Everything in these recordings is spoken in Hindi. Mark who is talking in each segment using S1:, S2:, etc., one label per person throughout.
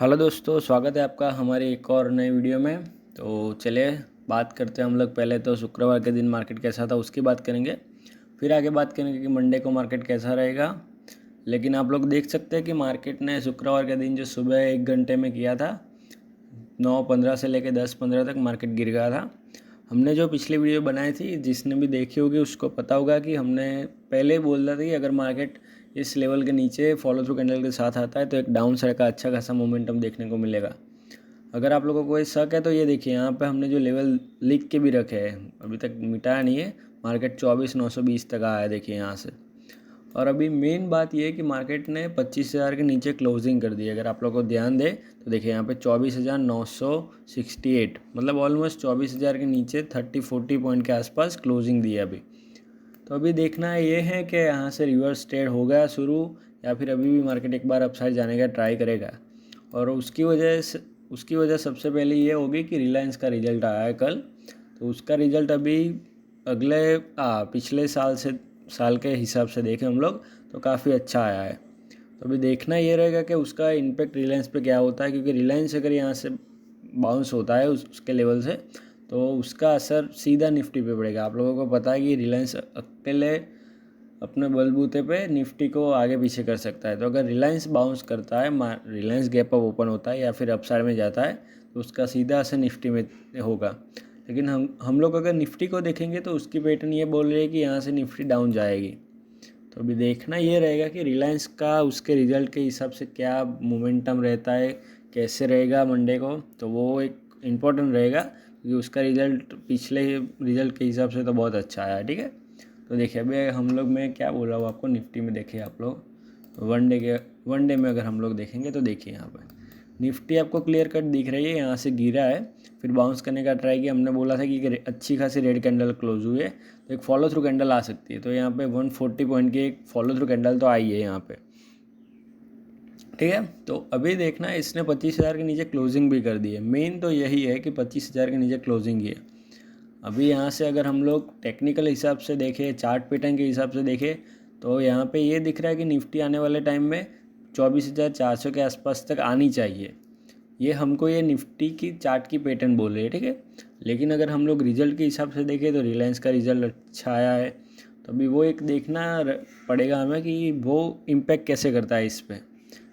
S1: हेलो दोस्तों, स्वागत है आपका हमारे एक और नए वीडियो में। तो चलिए बात करते हैं हम लोग। पहले तो शुक्रवार के दिन मार्केट कैसा था उसकी बात करेंगे, फिर आगे बात करेंगे कि मंडे को मार्केट कैसा रहेगा। लेकिन आप लोग देख सकते हैं कि मार्केट ने शुक्रवार के दिन जो सुबह 1 घंटे में किया था 9:15 से लेकर 10:15 तक मार्केट गिर गया था। हमने जो पिछली वीडियो बनाई थी, जिसने भी देखी होगी उसको पता होगा कि हमने पहले बोला था कि अगर मार्केट इस लेवल के नीचे फॉलो थ्रू कैंडल के साथ आता है तो एक डाउन साइड का अच्छा खासा मोमेंटम देखने को मिलेगा। अगर आप लोगों को कोई शक है तो ये देखिए, यहाँ पे हमने जो लेवल लिख के भी रखे हैं, अभी तक मिटाया नहीं है। मार्केट 24,920 तक आया है, देखिए यहाँ से। और अभी मेन बात ये है कि मार्केट ने 25,000 के नीचे क्लोजिंग कर दी है। अगर आप लोगों को ध्यान दे तो देखिए यहाँ पे 24,968, मतलब ऑलमोस्ट 24,000 के नीचे 30-40 पॉइंट के आसपास क्लोजिंग दी है अभी। तो अभी देखना ये है कि यहाँ से रिवर्स ट्रेड हो गया शुरू, या फिर अभी भी मार्केट एक बार अपसाइड जाने का ट्राई करेगा। और उसकी वजह सबसे पहले ये होगी कि रिलायंस का रिजल्ट आया है कल। तो उसका रिजल्ट अभी अगले पिछले साल के हिसाब से देखें हम लोग तो काफ़ी अच्छा आया है। तो अभी देखना ये रहेगा कि उसका इम्पेक्ट रिलायंस पे क्या होता है, क्योंकि रिलायंस अगर यहाँ से बाउंस होता है उसके लेवल से तो उसका असर सीधा निफ्टी पे पड़ेगा। आप लोगों को पता है कि रिलायंस अकेले अपने बलबूते पे निफ्टी को आगे पीछे कर सकता है। तो अगर रिलायंस बाउंस करता है, रिलायंस गैप अप ओपन होता है या फिर अपसाइड में जाता है, तो उसका सीधा असर निफ्टी में होगा। लेकिन हम लोग अगर निफ्टी को देखेंगे तो उसकी पैटर्न ये बोल रही है कि यहाँ से निफ्टी डाउन जाएगी। तो अभी देखना ये रहेगा कि रिलायंस का उसके रिज़ल्ट के हिसाब से क्या मोमेंटम रहता है, कैसे रहेगा मंडे को। तो वो एक इम्पोर्टेंट रहेगा, क्योंकि उसका रिज़ल्ट पिछले रिज़ल्ट के हिसाब से तो बहुत अच्छा आया है। ठीक है, तो देखिए अभी हम लोग, मैं क्या बोल रहा हूँ आपको, निफ्टी में देखिए आप लोग वन डे में अगर हम लोग देखेंगे तो देखिए यहाँ पर निफ्टी आपको क्लियर कट दिख रही है। यहाँ से गिरा है, फिर बाउंस करने का ट्राई किया। हमने बोला था कि अच्छी खासी रेड कैंडल क्लोज हुई है तो एक फॉलो थ्रू कैंडल आ सकती है। तो यहाँ पे 140 पॉइंट की एक फॉलो थ्रू कैंडल तो आई है यहाँ पे। ठीक है, तो अभी देखना है, इसने 25,000 के नीचे क्लोजिंग भी कर दी है। मेन तो यही है कि 25,000 के नीचे क्लोजिंग ही है। अभी यहाँ से अगर हम लोग टेक्निकल हिसाब से देखें, चार्ट पैटर्न के हिसाब से देखें, तो यहाँ पे ये दिख रहा है कि निफ्टी आने वाले टाइम में 24,400 के आसपास तक आनी चाहिए। ये हमको ये निफ्टी की चार्ट की पैटर्न बोल रही है। ठीक है, लेकिन अगर हम लोग रिजल्ट के हिसाब से देखें तो रिलायंस का रिजल्ट अच्छा आया है। तो अभी वो एक देखना पड़ेगा हमें कि वो इम्पैक्ट कैसे करता है इस पर।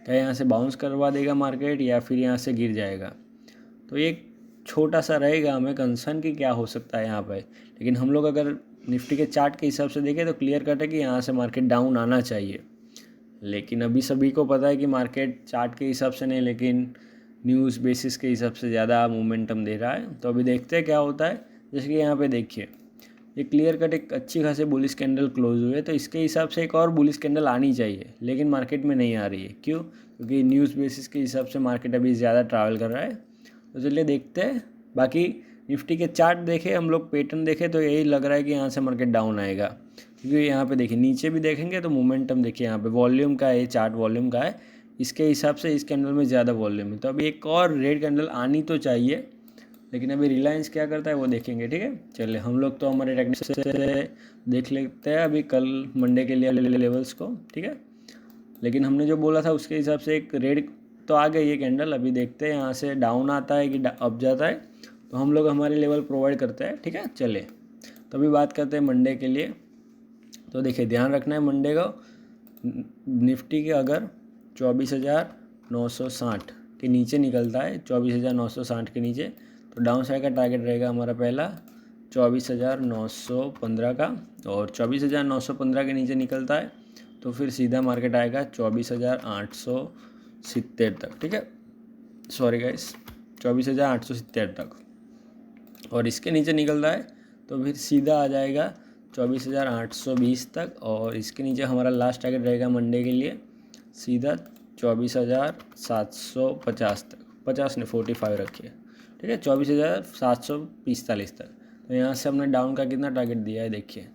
S1: क्या यहाँ से बाउंस करवा देगा मार्केट या फिर यहाँ से गिर जाएगा। तो एक छोटा सा रहेगा हमें कंसर्न कि क्या हो सकता है यहाँ पर। लेकिन हम लोग अगर निफ्टी के चार्ट के हिसाब से देखें तो क्लियर कट है कि यहाँ से मार्केट डाउन आना चाहिए। लेकिन अभी सभी को पता है कि मार्केट चार्ट के हिसाब से नहीं, लेकिन न्यूज़ बेसिस के हिसाब से ज़्यादा मोमेंटम दे रहा है। तो अभी देखते हैं क्या होता है। जैसे कि यहाँ पे देखिए, ये क्लियर कट एक अच्छी खासी बुलिश कैंडल क्लोज हुई है, तो इसके हिसाब से एक और बुलिश कैंडल आनी चाहिए, लेकिन मार्केट में नहीं आ रही है। क्यों? क्योंकि न्यूज़ बेसिस के हिसाब से मार्केट अभी ज़्यादा ट्रैवल कर रहा है। तो चलिए देखते हैं। बाकी निफ्टी के चार्ट देखें हम लोग, पैटर्न देखें, तो यही लग रहा है कि यहाँ से मार्केट डाउन आएगा। क्योंकि यहाँ पे देखिए नीचे भी देखेंगे तो मोमेंटम देखिए, यहाँ पे वॉल्यूम का है, चार्ट वॉल्यूम का है, इसके हिसाब से इस कैंडल में ज़्यादा वॉल्यूम है। तो अभी एक और रेड कैंडल आनी तो चाहिए, लेकिन अभी रिलायंस क्या करता है वो देखेंगे। ठीक है, चलिए हम लोग तो हमारे टेक्निक से देख लेते हैं अभी कल मंडे के लिए लेवल्स को। ठीक है, लेकिन हमने जो बोला था उसके हिसाब से एक रेड तो आ गई ये कैंडल। अभी देखते हैं यहाँ से डाउन आता है कि अप जाता है, तो हम लोग हमारे लेवल प्रोवाइड करते हैं। ठीक है, चलिए तो अभी बात करते हैं मंडे के लिए। तो देखिए ध्यान रखना है मंडे को निफ्टी के अगर 24,960 के नीचे निकलता है, 24,960 के नीचे, तो डाउन साइड का टारगेट रहेगा हमारा पहला 24,915 का। और 24,915 के नीचे निकलता है तो फिर सीधा मार्केट आएगा 24,870 तक। ठीक है, सॉरी गाइस, 24,870 तक। और इसके नीचे निकलता है तो फिर सीधा आ जाएगा 24,820 तक। और इसके नीचे हमारा लास्ट टारगेट रहेगा मंडे के लिए सीधा 24,750 तक, 50 ने 45 रखिए। ठीक है, 24,745 तक। तो यहाँ से हमने डाउन का कितना टारगेट दिया है, देखिए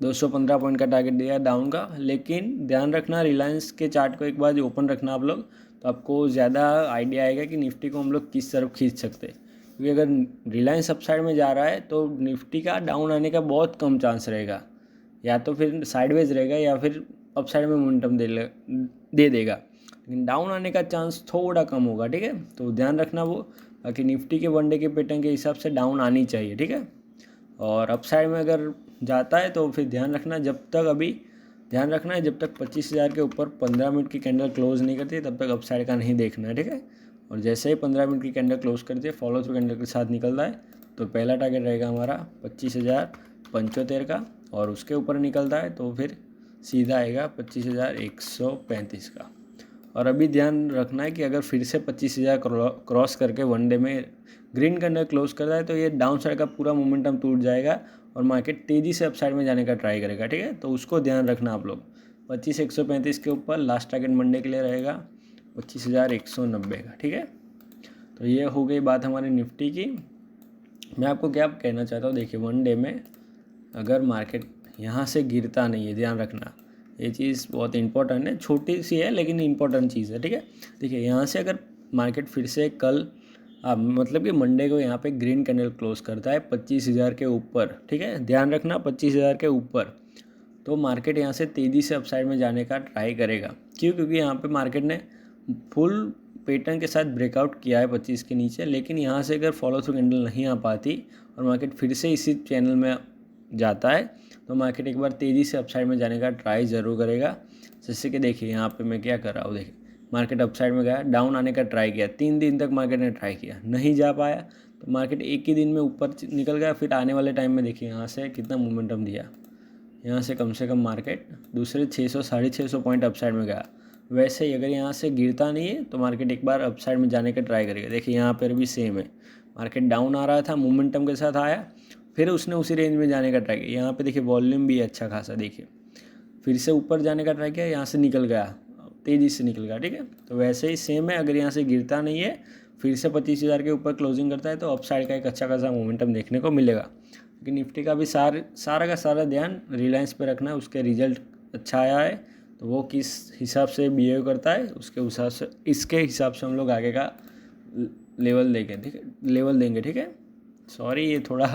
S1: 215 पॉइंट का टारगेट दिया है डाउन का। लेकिन ध्यान रखना रिलायंस के चार्ट को एक बार ओपन रखना आप लोग, तो आपको ज़्यादा आइडिया आएगा कि निफ्टी को हम लोग किस तरफ खींच सकते हैं। क्योंकि अगर रिलायंस अपसाइड में जा रहा है तो निफ्टी का डाउन आने का बहुत कम चांस रहेगा, या तो फिर साइडवेज रहेगा या फिर अपसाइड में मोमेंटम दे देगा। लेकिन डाउन आने का चांस थोड़ा कम होगा, ठीक है। तो ध्यान रखना वो, बाकी निफ्टी के वनडे के पैटर्न के हिसाब से डाउन आनी चाहिए, ठीक है। और अपसाइड में अगर जाता है तो फिर ध्यान रखना, जब तक 25,000 के ऊपर 15 मिनट की कैंडल क्लोज नहीं करती तब तक अपसाइड का नहीं देखना है, ठीक है। और जैसे ही 15 मिनट की कैंडल क्लोज करती है, फॉलो थ्रू कैंडल के साथ निकलता है, तो पहला टारगेट रहेगा हमारा 25,075 का, और उसके ऊपर निकलता है तो फिर सीधा आएगा 25,135 का। और अभी ध्यान रखना है कि अगर फिर से 25,000 क्रॉस करके वनडे में ग्रीन कैंडल क्लोज करता है तो ये डाउन साइड का पूरा मोमेंटम टूट जाएगा और मार्केट तेज़ी से अपसाइड में जाने का ट्राई करेगा, ठीक है। तो उसको ध्यान रखना आप लोग। 25,135 के ऊपर लास्ट टारगेट मंडे के लिए रहेगा 25,190 का, ठीक है। तो ये हो गई बात हमारी निफ्टी की। मैं आपको क्या कहना चाहता हूँ, देखिए वनडे में अगर मार्केट यहाँ से गिरता नहीं है, ध्यान रखना ये चीज़ बहुत इंपॉर्टेंट है, छोटी सी है लेकिन इंपॉर्टेंट चीज़ है, ठीक है। देखिए यहाँ से अगर मार्केट फिर से कल मतलब कि मंडे को यहाँ पे ग्रीन कैंडल क्लोज करता है 25,000 के ऊपर, ठीक है, ध्यान रखना 25,000 के ऊपर, तो मार्केट यहाँ से तेज़ी से अपसाइड में जाने का ट्राई करेगा। क्यों? क्योंकि यहाँ पे मार्केट ने फुल पैटर्न के साथ ब्रेकआउट किया है 25 के नीचे, लेकिन यहाँ से अगर फॉलो थ्रू कैंडल नहीं आ पाती और मार्केट फिर से इसी चैनल में जाता है तो मार्केट एक बार तेज़ी से अपसाइड में जाने का ट्राई ज़रूर करेगा। जैसे कि देखिए यहाँ पे मैं क्या कर रहा हूँ, देखिए मार्केट अपसाइड में गया, डाउन आने का ट्राई किया, 3 दिन तक मार्केट ने ट्राई किया, नहीं जा पाया, तो मार्केट एक ही दिन में ऊपर निकल गया। फिर आने वाले टाइम में देखिए यहाँ से कितना मोमेंटम दिया, यहाँ से कम मार्केट दूसरे 600 650 पॉइंट अपसाइड में गया। वैसे ही अगर यहाँ से गिरता नहीं है तो मार्केट एक बार अपसाइड में जाने का ट्राई करेगा। देखिए यहाँ पर भी सेम है, मार्केट डाउन आ रहा था, मोमेंटम के साथ आया, फिर उसने उसी रेंज में जाने का ट्राई किया। यहाँ पे देखिए वॉल्यूम भी अच्छा खासा, देखिए फिर से ऊपर जाने का ट्राई किया, यहाँ से निकल गया, तेज़ी से निकल गया, ठीक है। तो वैसे ही सेम है, अगर यहाँ से गिरता नहीं है, फिर से 25,000 के ऊपर क्लोजिंग करता है तो अपसाइड का एक अच्छा खासा मोमेंटम देखने को मिलेगा। लेकिन निफ्टी का भी सारा का सारा ध्यान रिलायंस पे रखना है, उसके रिजल्ट अच्छा आया है तो वो किस हिसाब से बिहेव करता है उसके हिसाब से, इसके हिसाब से हम लोग आगे का लेवल देंगे, ठीक है, ठीक है। सॉरी ये थोड़ा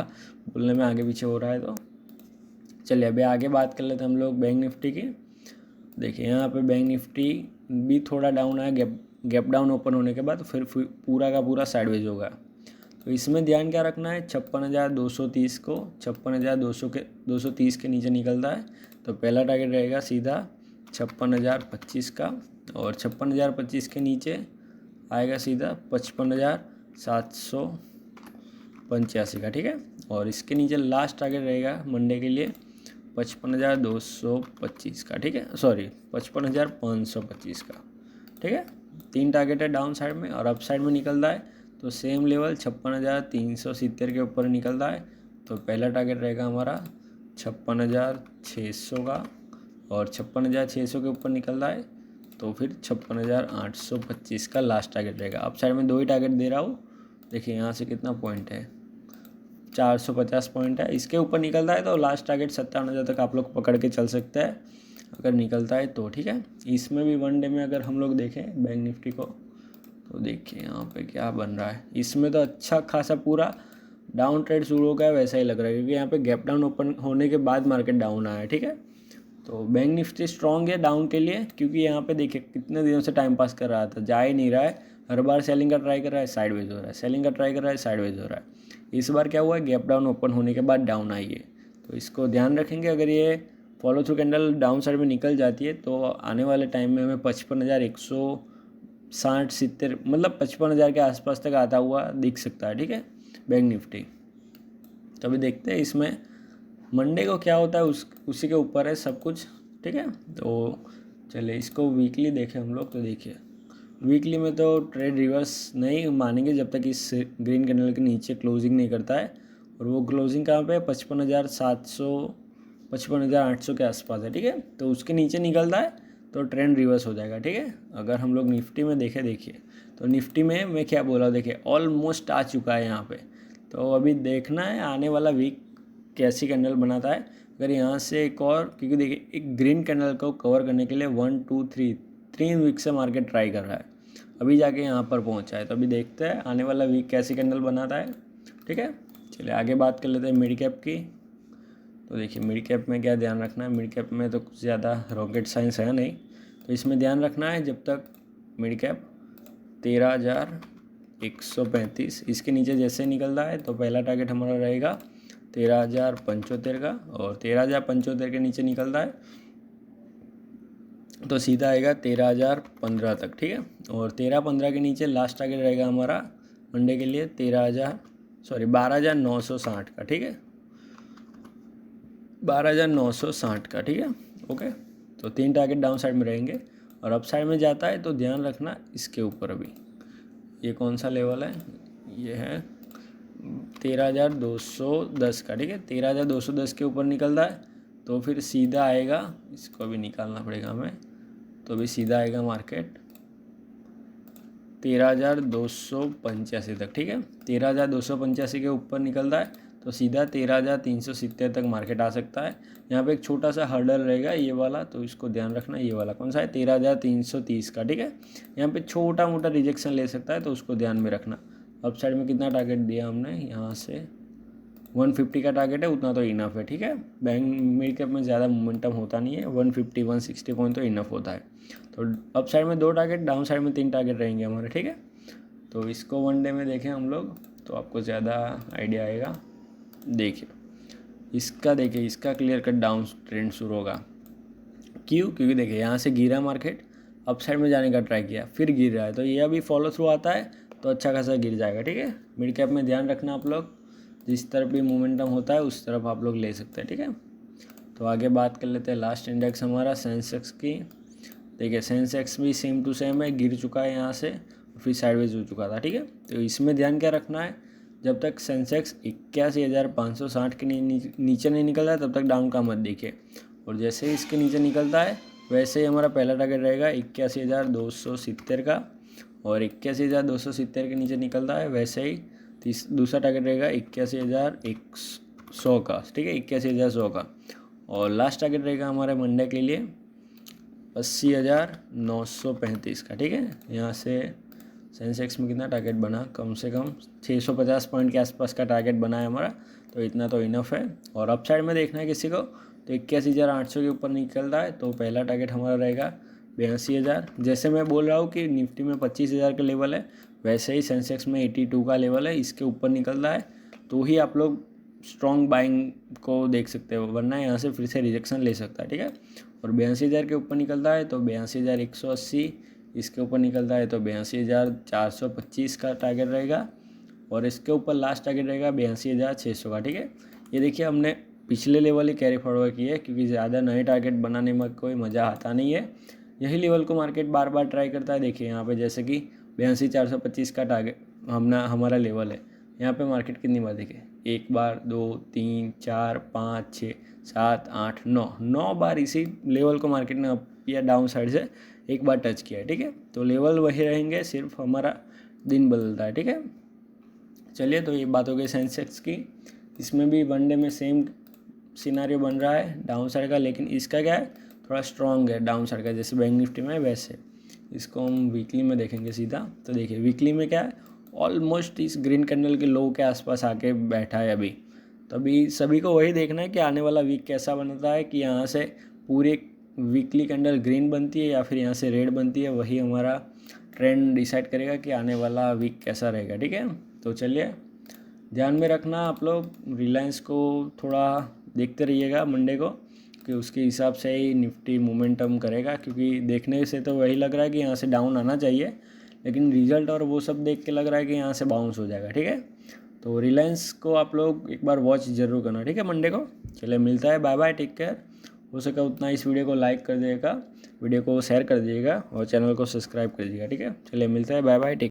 S1: बोलने में आगे पीछे हो रहा है, तो चलिए अभी आगे बात कर लेते हैं हम लोग बैंक निफ्टी की। देखिए यहाँ पे बैंक निफ्टी भी थोड़ा डाउन आया, गैप डाउन ओपन होने के बाद फिर पूरा का पूरा साइडवेज होगा। तो इसमें ध्यान क्या रखना है, 56,230 को 56,230 के नीचे निकलता है तो पहला टारगेट रहेगा सीधा 56,025 का, और 56,025 के नीचे आएगा सीधा 55,785 का, ठीक है। और इसके नीचे लास्ट टारगेट रहेगा मंडे के लिए 55,225 का, ठीक है, सॉरी 55,525 का, ठीक है। 3 टारगेट है डाउन साइड में, और अप साइड में निकलता है तो सेम लेवल 56,370 के ऊपर निकलता है तो पहला टारगेट रहेगा हमारा 56,600 का, और 56,600 के ऊपर निकलता है तो फिर 56,825 का लास्ट टारगेट रहेगा। अप साइड में 2 ही टारगेट दे रहा हूँ, देखिए यहाँ से कितना पॉइंट है, 450 पॉइंट है, इसके ऊपर निकलता है तो लास्ट टारगेट 57,000 तक आप लोग पकड़ के चल सकते हैं अगर निकलता है तो, ठीक है। इसमें भी वनडे में अगर हम लोग देखें बैंक निफ्टी को तो देखिए यहाँ पे क्या बन रहा है, इसमें तो अच्छा खासा पूरा डाउन ट्रेड शुरू हो गया वैसा ही लग रहा है, क्योंकि यहाँ पे गैप डाउन ओपन होने के बाद मार्केट डाउन आया है, ठीक है। तो बैंक निफ्टी स्ट्रॉन्ग है डाउन के लिए, क्योंकि यहाँ पे देखिए कितने दिनों से टाइम पास कर रहा था, जा ही नहीं रहा है, हर बार सेलिंग का ट्राई कर रहा है, साइडवेज हो रहा है, सेलिंग का ट्राई कर रहा है, साइडवेज हो रहा है। इस बार क्या हुआ है, गैप डाउन ओपन होने के बाद डाउन आई है, तो इसको ध्यान रखेंगे। अगर ये follow through candle down side में निकल जाती है तो आने वाले टाइम में हमें 55,160-70 मतलब 55,000 के आसपास तक आता हुआ दिख सकता है, ठीक है, बैंक निफ्टी। तो अभी देखते हैं इसमें मंडे को क्या होता है, उसी के ऊपर है सब कुछ, ठीक है। तो चलिए इसको वीकली देखें हम लोग, तो देखिए वीकली में तो ट्रेड रिवर्स नहीं मानेंगे जब तक इस ग्रीन कैंडल के नीचे क्लोजिंग नहीं करता है, और वो क्लोजिंग कहाँ पे है, 55,700 55,800 के आसपास है, ठीक है। तो उसके नीचे निकलता है तो ट्रेंड रिवर्स हो जाएगा, ठीक है। अगर हम लोग निफ्टी में देखें, देखिए तो निफ्टी में मैं क्या बोला, देखिए ऑलमोस्ट आ चुका है यहाँ पे, तो अभी देखना है आने वाला वीक कैसी कैंडल बनाता है। अगर यहाँ से एक और, क्योंकि देखिए एक ग्रीन कैंडल को कवर करने के लिए 1 2 3 वीक से मार्केट ट्राई कर रहा है, अभी जाके यहाँ पर पहुँचा है, तो अभी देखते हैं आने वाला वीक कैसी कैंडल बनाता है, ठीक है। चलिए आगे बात कर लेते हैं मिड कैप की। तो देखिए मिड कैप में क्या ध्यान रखना है, मिड कैप में तो कुछ ज़्यादा रॉकेट साइंस है नहीं, तो इसमें ध्यान रखना है जब तक मिड कैप 13,135। इसके नीचे जैसे निकल रहा है तो पहला टारगेट हमारा रहेगा 13,075 का, और 13,075 के नीचे निकल रहा है तो सीधा आएगा 13,015 तक, ठीक है। और 13,15 के नीचे लास्ट टारगेट रहेगा हमारा मंडे के लिए 12,960 का, ठीक है, 12,960 का, ठीक है। ओके, तो 3 टारगेट डाउन साइड में रहेंगे, और अप साइड में जाता है तो ध्यान रखना इसके ऊपर। अभी ये कौन सा लेवल है, ये है 13,210 का, ठीक है। 13,210 के ऊपर निकल रहा है तो फिर सीधा आएगा, इसको भी निकालना पड़ेगा हमें, तो भी सीधा आएगा मार्केट 13,285 तक, ठीक है। 13,285 के ऊपर निकल रहा है तो सीधा 13,370 तक मार्केट आ सकता है। यहाँ पे एक छोटा सा हर्डल रहेगा ये वाला, तो इसको ध्यान रखना। ये वाला कौन सा है, 13,330 का, ठीक है। यहाँ पे छोटा मोटा रिजेक्शन ले सकता है तो उसको ध्यान में रखना। अप साइड में कितना टारगेट दिया हमने, यहाँ से 150 का टारगेट है, उतना तो इनफ है, ठीक है। बैंक मिड कैप में ज़्यादा मोमेंटम होता नहीं है, 150 160 पॉइंट तो इनफ होता है। तो अप साइड में 2 टारगेट, डाउन साइड में 3 टारगेट रहेंगे हमारे, ठीक है। तो इसको वन डे में देखें हम लोग तो आपको ज़्यादा आइडिया आएगा। देखिए इसका क्लियर कट डाउन ट्रेंड शुरू होगा। क्योंकि देखिए यहाँ से गिरा मार्केट, अप साइड में जाने का ट्राई किया, फिर गिर रहा है, तो ये अभी फॉलो थ्रू आता है तो अच्छा खासा गिर जाएगा, ठीक है। मिड कैप में ध्यान रखना आप लोग, जिस तरफ भी मोमेंटम होता है उस तरफ आप लोग ले सकते हैं, ठीक है। तो आगे बात कर लेते हैं लास्ट इंडेक्स हमारा सेंसेक्स की। देखिए सेंसेक्स भी सेम टू सेम है, गिर चुका है यहाँ से, फिर साइडवेज हो चुका था, ठीक है। तो इसमें ध्यान क्या रखना है, जब तक सेंसेक्स 81,560 के नीचे नहीं निकल रहा है तब तक डाउन का मत देखिए, और जैसे ही इसके नीचे निकलता है वैसे ही हमारा पहला टारगेट रहेगा 81,270 का, और 81,270 के नीचे निकलता है वैसे ही दूसरा टारगेट रहेगा 81,100 का, ठीक है, 81,100 का। और लास्ट टारगेट रहेगा हमारे मंडे के लिए 80,935 का, ठीक है। यहाँ से सेंसेक्स में कितना टारगेट बना, कम से कम 650 पॉइंट के आसपास का टारगेट बना है हमारा, तो इतना तो इनफ है। और अप साइड में देखना है किसी को तो 81,800 के ऊपर निकल रहा है तो पहला टारगेट हमारा रहेगा 82,000। जैसे मैं बोल रहा हूँ कि निफ्टी में 25,000 का लेवल है, वैसे ही सेंसेक्स में 82 का लेवल है, इसके ऊपर निकल रहा है तो ही आप लोग स्ट्रॉन्ग बाइंग को देख सकते हो, वरना यहाँ से फिर से रिजेक्शन ले सकता है, ठीक है। और 82,000 के ऊपर निकल रहा है तो 82,180, इसके ऊपर निकल रहा है तो 82,425 का टारगेट रहेगा, और इसके ऊपर लास्ट टारगेट रहेगा 82,600 का, ठीक है। ये देखिए हमने पिछले लेवल ही कैरी फॉरवर्ड किए, क्योंकि ज़्यादा नए टारगेट बनाने में कोई मज़ा आता नहीं है, यही लेवल को मार्केट बार बार ट्राई करता है। देखिए यहाँ पे जैसे कि 82,425 का टारगेट हमारा लेवल है, यहाँ पे मार्केट कितनी बार देखे, 1 बार 2 3 4 5 6 7 8 9 बार इसी लेवल को मार्केट ने अप या डाउन साइड से एक बार टच किया है, ठीक है। तो लेवल वही रहेंगे, सिर्फ हमारा दिन बदलता है, ठीक है। चलिए, तो ये बात हो गई सेंसेक्स की। इसमें भी वनडे में सेम सिनारियो बन रहा है डाउन साइड का, लेकिन इसका क्या है, थोड़ा स्ट्रॉन्ग है डाउन साइड का, जैसे बैंक निफ्टी में वैसे। इसको हम वीकली में देखेंगे सीधा, तो देखिए वीकली में क्या है, ऑलमोस्ट इस ग्रीन कैंडल के लो के आसपास आके बैठा है अभी। तो अभी सभी को वही देखना है कि आने वाला वीक कैसा बनता है, कि यहाँ से पूरी वीकली कैंडल ग्रीन बनती है या फिर यहाँ से रेड बनती है, वही हमारा ट्रेंड डिसाइड करेगा कि आने वाला वीक कैसा रहेगा, ठीक है। तो चलिए, ध्यान में रखना आप लोग, रिलायंस को थोड़ा देखते रहिएगा मंडे को, कि उसके हिसाब से ही निफ्टी मोमेंटम करेगा, क्योंकि देखने से तो वही लग रहा है कि यहाँ से डाउन आना चाहिए, लेकिन रिजल्ट और वो सब देख के लग रहा है कि यहाँ से बाउंस हो जाएगा, ठीक है। तो रिलायंस को आप लोग एक बार वॉच ज़रूर करना, ठीक है, मंडे को। चलिए, मिलता है, बाय बाय, टेक केयर। हो सका उतना इस वीडियो को लाइक कर दीजिएगा, वीडियो को शेयर कर दीजिएगा और चैनल को सब्सक्राइब कर दीजिएगा, ठीक है। चलिए, मिलता है, बाय बाय, टेक